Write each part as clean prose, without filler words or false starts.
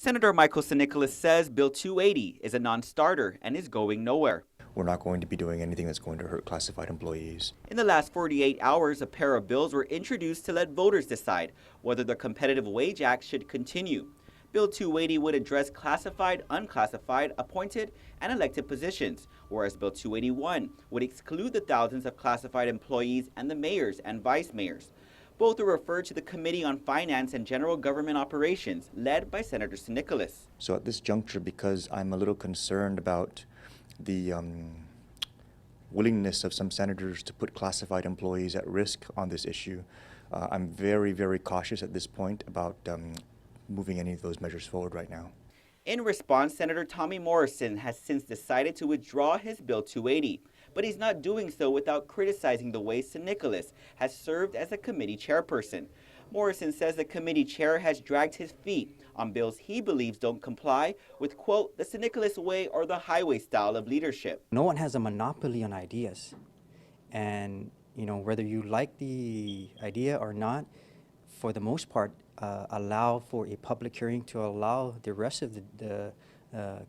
Senator Michael San Nicolas says Bill 280 is a non-starter and is going nowhere. We're not going to be doing anything that's going to hurt classified employees. In the last 48 hours, a pair of bills were introduced to let voters decide whether the Competitive Wage Act should continue. Bill 280 would address classified, unclassified, appointed, and elected positions, whereas Bill 281 would exclude the thousands of classified employees and the mayors and vice mayors. Both are referred to the Committee on Finance and General Government Operations, led by Senator San Nicolas. So at this juncture, because I'm a little concerned about the willingness of some senators to put classified employees at risk on this issue, I'm very, very cautious at this point about moving any of those measures forward right now. In response, Senator Tommy Morrison has since decided to withdraw his Bill 280, but he's not doing so without criticizing the way San Nicolas has served as a committee chairperson. Morrison says the committee chair has dragged his feet on bills he believes don't comply with, quote, the San Nicolas way or the highway style of leadership. No one has a monopoly on ideas. And, whether you like the idea or not, for the most part, allow for a public hearing to allow the rest of the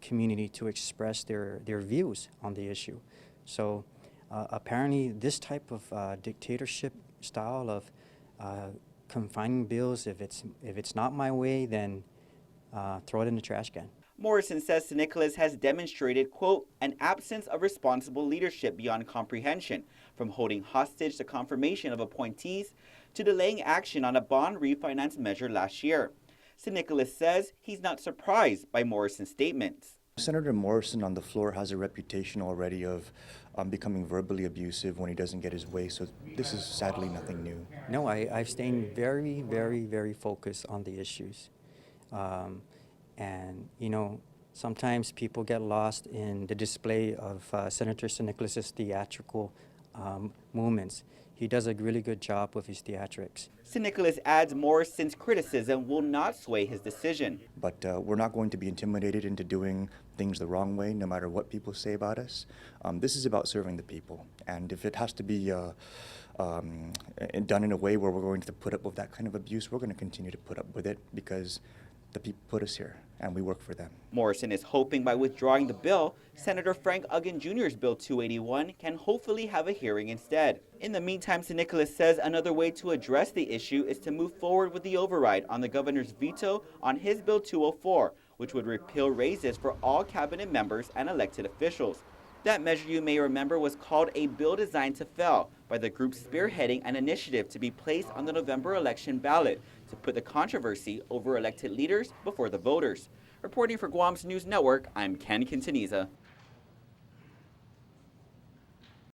community to express their views on the issue. So apparently this type of dictatorship style of confining bills, if it's not my way, then throw it in the trash can. Morrison says San Nicolas has demonstrated, quote, an absence of responsible leadership beyond comprehension, from holding hostage the confirmation of appointees to delaying action on a bond refinance measure last year. San Nicolas says he's not surprised by Morrison's statements. Senator Morrison on the floor has a reputation already of becoming verbally abusive when he doesn't get his way, so this is sadly nothing new. No, I've stayed very, very, very focused on the issues. And, sometimes people get lost in the display of Senator San Nicolas's theatrical movements. He does a really good job with his theatrics. San Nicolas adds Morrison's criticism will not sway his decision. But we're not going to be intimidated into doing things the wrong way, no matter what people say about us. This is about serving the people. And if it has to be done in a way where we're going to put up with that kind of abuse, we're going to continue to put up with it because the people put us here and we work for them. Morrison is hoping by withdrawing the bill, Senator Frank Uggan Jr.'s Bill 281 can hopefully have a hearing instead. In the meantime, San Nicolas says another way to address the issue is to move forward with the override on the governor's veto on his Bill 204, which would repeal raises for all cabinet members and elected officials. That measure, you may remember, was called a bill designed to fail by the group spearheading an initiative to be placed on the November election ballot to put the controversy over elected leaders before the voters. Reporting for Guam's News Network, I'm Ken Quintaniza.